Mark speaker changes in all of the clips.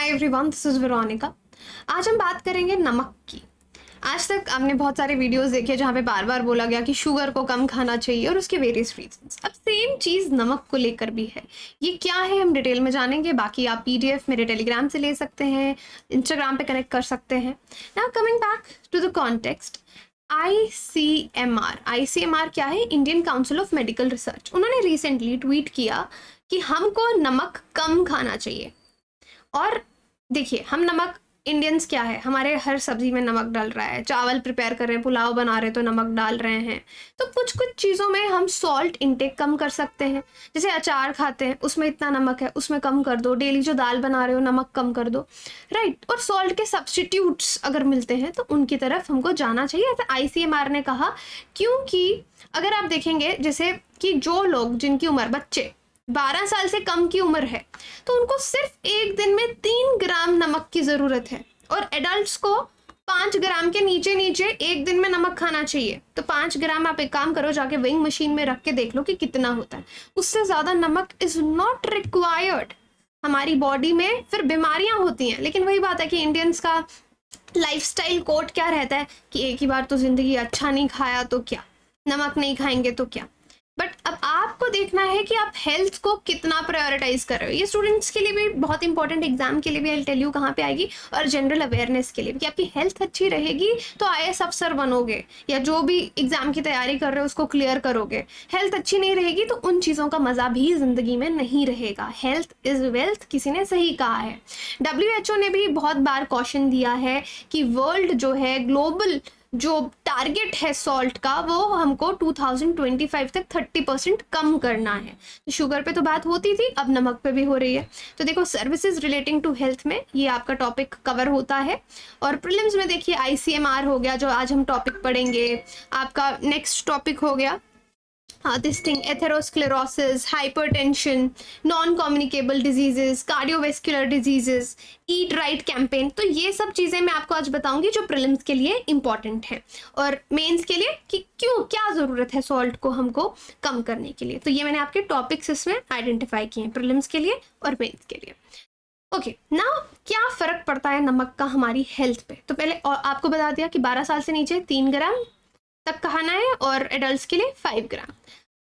Speaker 1: Hi everyone, this is Veronica. आज हम बात करेंगे नमक की। आज तक आपने बहुत सारे वीडियोस देखे जहाँ पे बार बार बोला गया कि शुगर को कम खाना चाहिए और उसके वेरियस रीजंस। अब सेम चीज़ नमक को लेकर भी है। ये क्या है हम डिटेल में जानेंगे। बाकी आप पीडीएफ मेरे टेलीग्राम से ले सकते हैं, इंस्टाग्राम पे कनेक्ट कर सकते हैं। Now coming back to the context, ICMR क्या है? Indian Council of Medical Research. उन्होंने रिसेंटली ट्वीट किया कि हमको नमक कम खाना चाहिए। और देखिए, हम नमक इंडियंस क्या है, हमारे हर सब्जी में नमक डल रहा है, चावल प्रिपेयर कर रहे हैं, पुलाव बना रहे हैं तो नमक डाल रहे हैं। तो कुछ कुछ चीज़ों में हम सॉल्ट इंटेक कम कर सकते हैं। जैसे अचार खाते हैं, उसमें इतना नमक है, उसमें कम कर दो। डेली जो दाल बना रहे हो, नमक कम कर दो, राइट। और सॉल्ट के सब्स्टिट्यूट्स अगर मिलते हैं तो उनकी तरफ हमको जाना चाहिए, ऐसा आईसीएमआर ने कहा। क्योंकि अगर आप देखेंगे जैसे कि जो लोग जिनकी उम्र, बच्चे 12 साल से कम की उम्र है, तो उनको सिर्फ एक दिन में 3 ग्राम नमक की ज़रूरत है। और एडल्ट्स को 5 ग्राम के नीचे नीचे एक दिन में नमक खाना चाहिए। तो 5 ग्राम आप एक काम करो, जाके वेइंग मशीन में रख के देख लो कि कितना होता है। उससे ज़्यादा नमक इज़ नॉट रिक्वायर्ड हमारी बॉडी में। फिर बीमारियां होती हैं। लेकिन वही बात है कि इंडियंस का लाइफस्टाइल कोड क्या रहता है कि एक ही बार तो ज़िंदगी, अच्छा नहीं खाया तो क्या, नमक नहीं खाएंगे तो क्या। बट अब आपको देखना है कि आप हेल्थ को कितना प्रायोरिटाइज कर रहे हो। ये स्टूडेंट्स के लिए भी बहुत इंपॉर्टेंट, एग्जाम के लिए भी आई टेल यू कहाँ पे आएगी, और जनरल अवेयरनेस के लिए भी कि आपकी हेल्थ अच्छी रहेगी तो आईएएस अफसर बनोगे, या जो भी एग्जाम की तैयारी कर रहे हो उसको क्लियर करोगे। हेल्थ अच्छी नहीं रहेगी तो उन चीज़ों का मज़ा भी जिंदगी में नहीं रहेगा। हेल्थ इज़ वेल्थ, किसी ने सही कहा है। WHO ने भी बहुत बार कॉशन दिया है कि वर्ल्ड जो है, ग्लोबल जो टारगेट है सॉल्ट का, वो हमको 2025 तक 30% कम करना है। तो शुगर पे तो बात होती थी, अब नमक पे भी हो रही है। तो देखो, सर्विसेज रिलेटिंग टू हेल्थ में ये आपका टॉपिक कवर होता है। और प्रीलिम्स में देखिए आईसीएमआर हो गया, जो आज हम टॉपिक पढ़ेंगे। आपका नेक्स्ट टॉपिक हो गया this thing, atherosclerosis, hypertension, non-communicable diseases, cardiovascular diseases, eat right campaign। तो ये सब चीज़ें मैं आपको आज बताऊंगी जो प्रीलिम्स के लिए इम्पॉर्टेंट है, और मेंस के लिए कि क्यों, क्या ज़रूरत है सॉल्ट को हमको कम करने के लिए। तो ये मैंने आपके टॉपिक्स इसमें आइडेंटिफाई किए हैं प्रीलिम्स के लिए और मेंस के लिए। ओके ना, क्या फ़र्क पड़ता है नमक का हमारी हेल्थ पे? तो पहले आपको बता दिया कि 12 साल से नीचे 3 ग्राम तक खाना है, और एडल्ट्स के लिए 5 ग्राम।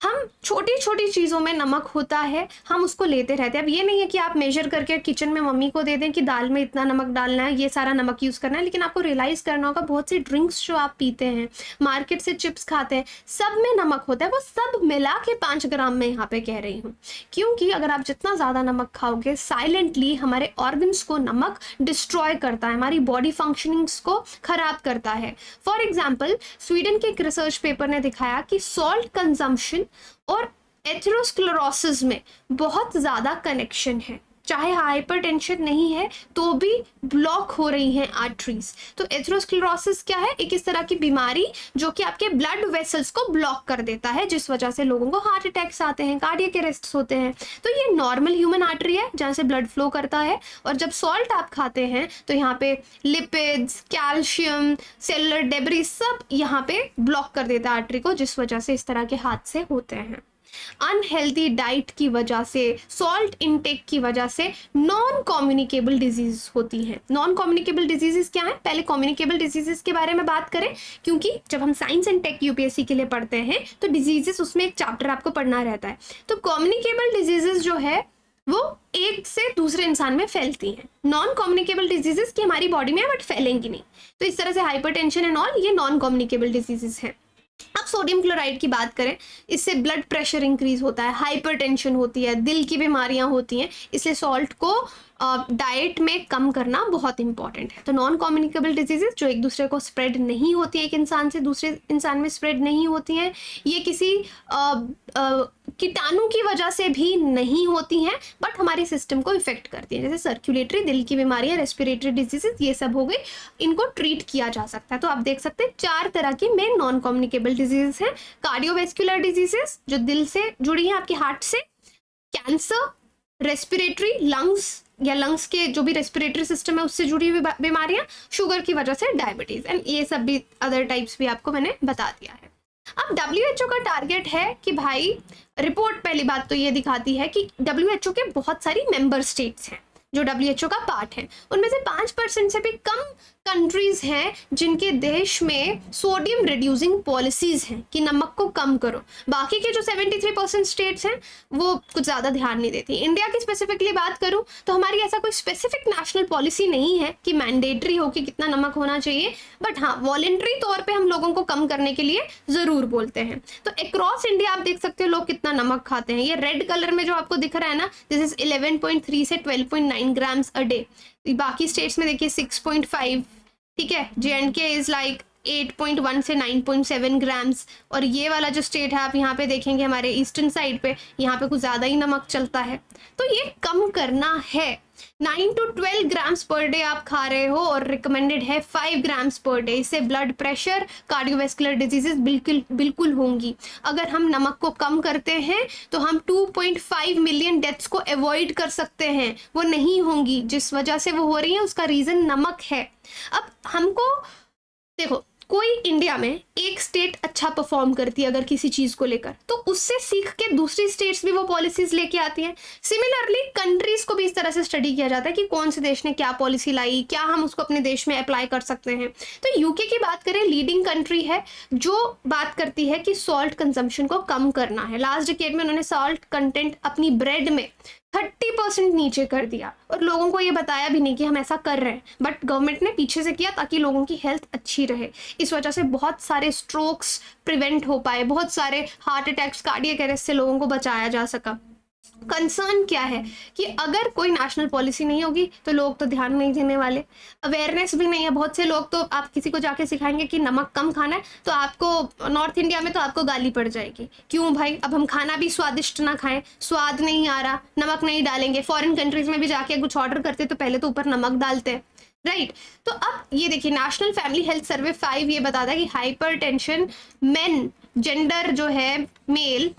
Speaker 1: हम छोटी छोटी चीज़ों में नमक होता है, हम उसको लेते रहते हैं। अब ये नहीं है कि आप मेजर करके किचन में मम्मी को दे दें कि दाल में इतना नमक डालना है, ये सारा नमक यूज़ करना है। लेकिन आपको रियलाइज़ करना होगा, बहुत सी ड्रिंक्स जो आप पीते हैं, मार्केट से चिप्स खाते हैं, सब में नमक होता है। वो सब मिला के 5 ग्राम में यहाँ पे कह रही हूँ। क्योंकि अगर आप जितना ज़्यादा नमक खाओगे, साइलेंटली हमारे ऑर्गन्स को नमक डिस्ट्रॉय करता है, हमारी बॉडी फंक्शनिंग्स को ख़राब करता है। फॉर एग्जाम्पल, स्वीडन के एक रिसर्च पेपर ने दिखाया कि सॉल्ट कंजम्पशन और एथेरोस्क्लेरोसिस में बहुत ज़्यादा कनेक्शन है। चाहे हाइपरटेंशन नहीं है तो भी ब्लॉक हो रही हैं आर्टरीज। तो एथेरोस्क्लेरोसिस क्या है? एक इस तरह की बीमारी जो कि आपके ब्लड वेसल्स को ब्लॉक कर देता है, जिस वजह से लोगों को हार्ट अटैक्स आते हैं, कार्डियक अरेस्ट्स होते हैं। तो ये नॉर्मल ह्यूमन आर्टरी है जहाँ से ब्लड फ्लो करता है। और जब सॉल्ट आप खाते हैं तो यहाँ पे लिपिड्स, कैल्शियम, सेलुलर डेब्रिस सब यहाँ पे ब्लॉक कर देता है आर्टरी को, जिस वजह से इस तरह के हादसे होते हैं। अनहेल्दी डाइट की वजह से, सॉल्ट इनटेक की वजह से नॉन कम्युनिकेबल डिजीज होती हैं। नॉन कम्युनिकेबल डिजीजेस क्या है? पहले कम्युनिकेबल डिजीजेस के बारे में बात करें, क्योंकि जब हम साइंस एंड टेक यूपीएससी के लिए पढ़ते हैं तो डिजीजेस, उसमें एक चैप्टर आपको पढ़ना रहता है। तो कम्युनिकेबल डिजीजेस जो है वो एक से दूसरे इंसान में फैलती हैं। नॉन कम्युनिकेबल डिजीजेस की हमारी बॉडी में है बट फैलेंगी नहीं। तो इस तरह से हाइपरटेंशन एंड ऑल, ये नॉन कम्युनिकेबल डिजीजेस हैं। अब सोडियम क्लोराइड की बात करें, इससे ब्लड प्रेशर इंक्रीज होता है, हाइपरटेंशन होती है, दिल की बीमारियां होती हैं। इसलिए सॉल्ट को डाइट में कम करना बहुत इंपॉर्टेंट है। तो नॉन कम्युनिकेबल डिजीजेस जो एक दूसरे को स्प्रेड नहीं होती है, एक इंसान से दूसरे इंसान में स्प्रेड नहीं होती हैं, ये किसी कीटाणु की वजह से भी नहीं होती हैं, बट हमारे सिस्टम को इफेक्ट करती हैं। जैसे सर्कुलेटरी, दिल की बीमारियां, रेस्पिरेटरी डिजीजेस, ये सब हो गई, इनको ट्रीट किया जा सकता है। तो आप देख सकते हैं 4 तरह की मेन नॉन कम्युनिकेबल डिजीजेस हैं। कार्डियोवैस्कुलर डिजीजेस जो दिल से जुड़ी हैं, आपके हार्ट से, कैंसर, रेस्पिरेटरी, लंग्स या लंग्स के जो भी रेस्पिरेटरी सिस्टम है उससे जुड़ी हुई बीमारियां, शुगर की वजह से डायबिटीज, एंड ये सब भी अदर टाइप्स भी आपको मैंने बता दिया है। अब WHO का टारगेट है कि भाई, रिपोर्ट पहली बात तो ये दिखाती है कि WHO के बहुत सारी मेंबर स्टेट्स हैं, जो WHO का पार्ट है, उनमें से 5% से भी कम कंट्रीज हैं जिनके देश में सोडियम रिड्यूसिंग पॉलिसीज हैं कि नमक को कम करो। बाकी के जो 73% स्टेट्स हैं वो कुछ ज़्यादा ध्यान नहीं देती। इंडिया की स्पेसिफिकली बात करूँ तो हमारी ऐसा कोई स्पेसिफिक नेशनल पॉलिसी नहीं है कि मैंडेटरी हो कि कितना नमक होना चाहिए, बट हाँ वॉलेंट्री तौर पे हम लोगों को कम करने के लिए ज़रूर बोलते हैं। तो अक्रॉस इंडिया आप देख सकते हो लोग कितना नमक खाते हैं। ये रेड कलर में जो आपको दिख रहा है ना, दिस इज 11.3 से 12.9 ग्राम्स अ डे। बाकी स्टेट्स में देखिए 6.5, ठीक है। JNK इज लाइक 8.1 से 9.7 ग्राम्स। और ये वाला जो स्टेट है आप यहाँ पे देखेंगे हमारे ईस्टर्न साइड पे, यहाँ पे कुछ ज़्यादा ही नमक चलता है। तो ये कम करना है। 9 to 12 ग्राम्स पर डे आप खा रहे हो और रिकमेंडेड है 5 ग्राम्स पर डे। इससे ब्लड प्रेशर, कार्डियोवैस्कुलर डिजीजेस बिल्कुल होंगी। अगर हम नमक को कम करते हैं तो हम 2.5 मिलियन डेथ्स को अवॉइड कर सकते हैं। वो नहीं होंगी, जिस वजह से वो हो रही है उसका रीज़न नमक है। अब हमको देखो, कोई इंडिया में एक स्टेट अच्छा परफॉर्म करती है अगर किसी चीज़ को लेकर, तो उससे सीख के दूसरी स्टेट्स भी वो पॉलिसीज लेके आती हैं। सिमिलरली कंट्रीज को भी इस तरह से स्टडी किया जाता है कि कौन से देश ने क्या पॉलिसी लाई, क्या हम उसको अपने देश में अप्लाई कर सकते हैं। तो यूके की बात करें, लीडिंग कंट्री है जो बात करती है कि सॉल्ट कंजम्पशन को कम करना है। लास्ट डिकेड में उन्होंने सॉल्ट कंटेंट अपनी ब्रेड में 30% नीचे कर दिया और लोगों को ये बताया भी नहीं कि हम ऐसा कर रहे हैं, बट गवर्नमेंट ने पीछे से किया ताकि लोगों की हेल्थ अच्छी रहे। इस वजह से बहुत सारे स्ट्रोक्स प्रिवेंट हो पाए, बहुत सारे हार्ट अटैक्स, कार्डियक अरेस्ट से लोगों को बचाया जा सका। कंसर्न क्या है कि अगर कोई नेशनल पॉलिसी नहीं होगी तो लोग तो ध्यान नहीं देने वाले, अवेयरनेस भी नहीं है। बहुत से लोग तो आप किसी को जाके सिखाएंगे कि नमक कम खाना है तो आपको नॉर्थ इंडिया में तो आपको गाली पड़ जाएगी, क्यों भाई, अब हम खाना भी स्वादिष्ट ना खाएं, स्वाद नहीं आ रहा, नमक नहीं डालेंगे। फॉरेन कंट्रीज में भी जाके कुछ ऑर्डर करते तो पहले तो ऊपर नमक डालते हैं, राइट। तो अब ये देखिए, नेशनल फैमिली हेल्थ सर्वे 5 ये बताता है कि हाइपरटेंशन मेन जेंडर जो है मेल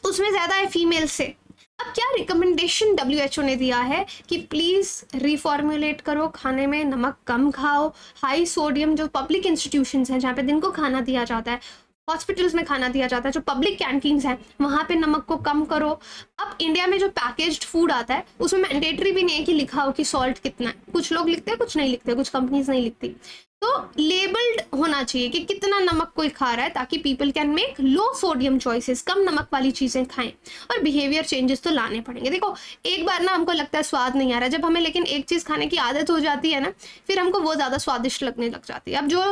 Speaker 1: उसमें ज़्यादा है फीमेल से। अब क्या रिकमेंडेशन WHO ने दिया है कि प्लीज़ रिफॉर्मुलेट करो, खाने में नमक कम खाओ। हाई सोडियम जो पब्लिक इंस्टीट्यूशंस हैं जहाँ पे दिन को खाना दिया जाता है, हॉस्पिटल्स में खाना दिया जाता है, जो पब्लिक कैंटीन्स हैं वहाँ पे नमक को कम करो। अब इंडिया में जो पैकेज्ड फूड आता है उसमें मैंडेटरी भी नहीं है कि लिखा हो कि सॉल्ट कितना है। कुछ लोग लिखते हैं, कुछ नहीं लिखते, कुछ कंपनीज नहीं लिखती। तो लेबल्ड होना चाहिए कि कितना नमक कोई खा रहा है ताकि people can make low sodium choices, कम नमक वाली चीज़ें खाएं। और बिहेवियर चेंजेस तो लाने पड़ेंगे। देखो, एक बार ना हमको लगता है स्वाद नहीं आ रहा है, जब हमें लेकिन एक चीज़ खाने की आदत हो जाती है ना, फिर हमको वो ज़्यादा स्वादिष्ट लगने लग जाती है। अब जो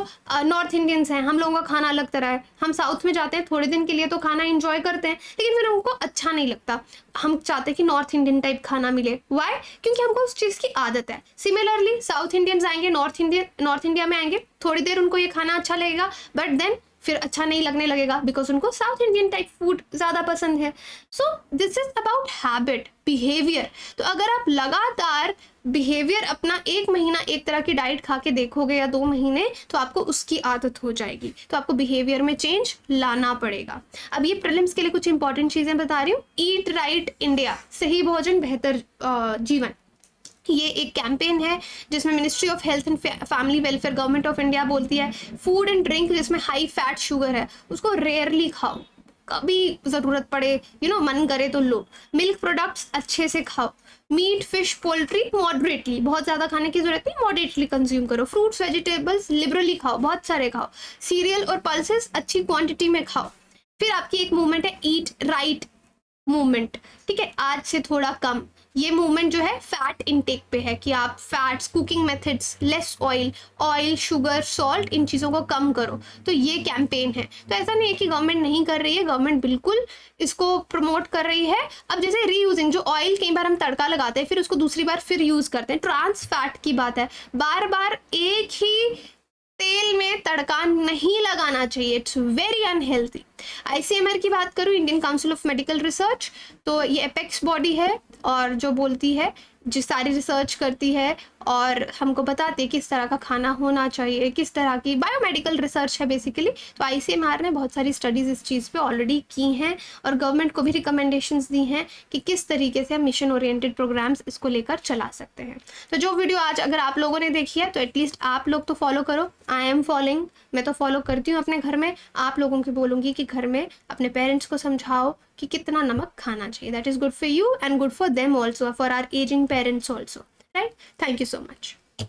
Speaker 1: नॉर्थ इंडियंस हैं, हम लोगों का खाना अलग तरह है। हम साउथ में जाते हैं थोड़े दिन के लिए तो खाना इंजॉय करते हैं, लेकिन फिर हमको अच्छा नहीं लगता। हम चाहते हैं कि नॉर्थ इंडियन टाइप खाना मिले। वाई? क्योंकि हमको उस चीज़ की आदत है। सिमिलरली साउथ इंडियंस आएंगे, नॉर्थ इंडिया में आएंगे, थोड़ी देर उनको ये खाना अच्छा लगेगा, बट देन फिर अच्छा नहीं लगने लगेगा बिकॉज उनको साउथ इंडियन टाइप फूड ज़्यादा पसंद है। So this is about habit, behaviour. तो अगर आप लगातार बिहेवियर अपना 1 महीना एक तरह की डाइट खा के देखोगे या 2 महीने, तो आपको उसकी आदत हो जाएगी। तो आपको बिहेवियर में चेंज लाना पड़ेगा। अब ये प्रीलिम्स के लिए कुछ इंपॉर्टेंट चीज़ें बता रही हूँ। ईट राइट इंडिया, सही भोजन बेहतर जीवन, ये एक कैंपेन है जिसमें ministry of health and family welfare government of India बोलती है फूड एंड ड्रिंक जिसमें हाई फैट शुगर है उसको रेयरली खाओ, कभी ज़रूरत पड़े मन करे तो लो। मिल्क प्रोडक्ट्स अच्छे से खाओ। मीट फिश पोल्ट्री मॉडरेटली, बहुत ज़्यादा खाने की जरूरत नहीं, मॉडरेटली कंज्यूम करो। फ्रूट्स वेजिटेबल्स लिबरली खाओ, बहुत सारे खाओ। सीरियल और पल्सेस अच्छी क्वांटिटी में खाओ। फिर आपकी एक मूवमेंट है ईट राइट मूवमेंट, ठीक है, आज से थोड़ा कम। ये मूवमेंट जो है फैट इनटेक पे है कि आप fats, cooking methods, less oil, sugar, salt, इन चीज़ों को कम करो। तो ये कैंपेन है। तो ऐसा नहीं है कि गवर्नमेंट नहीं कर रही है, गवर्नमेंट बिल्कुल इसको प्रमोट कर रही है। अब जैसे रीयूजिंग, जो ऑयल कई बार हम तड़का लगाते हैं फिर उसको दूसरी बार फिर यूज़ करते हैं, ट्रांस फैट की बात है। बार बार एक ही तेल में तड़का नहीं लगाना चाहिए, इट्स वेरी अनहेल्थी। ICMR की बात करूँ, Indian Council of Medical research, तो ये एपेक्स बॉडी है और जो बोलती है, जो सारी रिसर्च करती है और हमको बताती है किस तरह का खाना होना चाहिए, किस तरह की बायोमेडिकल रिसर्च है बेसिकली। तो ICMR ने बहुत सारी स्टडीज़ इस चीज़ पे ऑलरेडी की हैं और गवर्नमेंट को भी रिकमेंडेशंस दी हैं कि किस तरीके से हम मिशन ओरिएंटेड प्रोग्राम्स इसको लेकर चला सकते हैं। तो जो वीडियो आज अगर आप लोगों ने देखी है तो एटलीस्ट आप लोग तो फॉलो करो। आई एम फॉलोइंग, मैं तो फॉलो करती हूँ अपने घर में। आप लोगों को बोलूँगी कि घर में अपने पेरेंट्स को समझाओ कि कितना नमक खाना चाहिए. That is good for you and good for them also, for our ageing parents also, right. Thank you so much.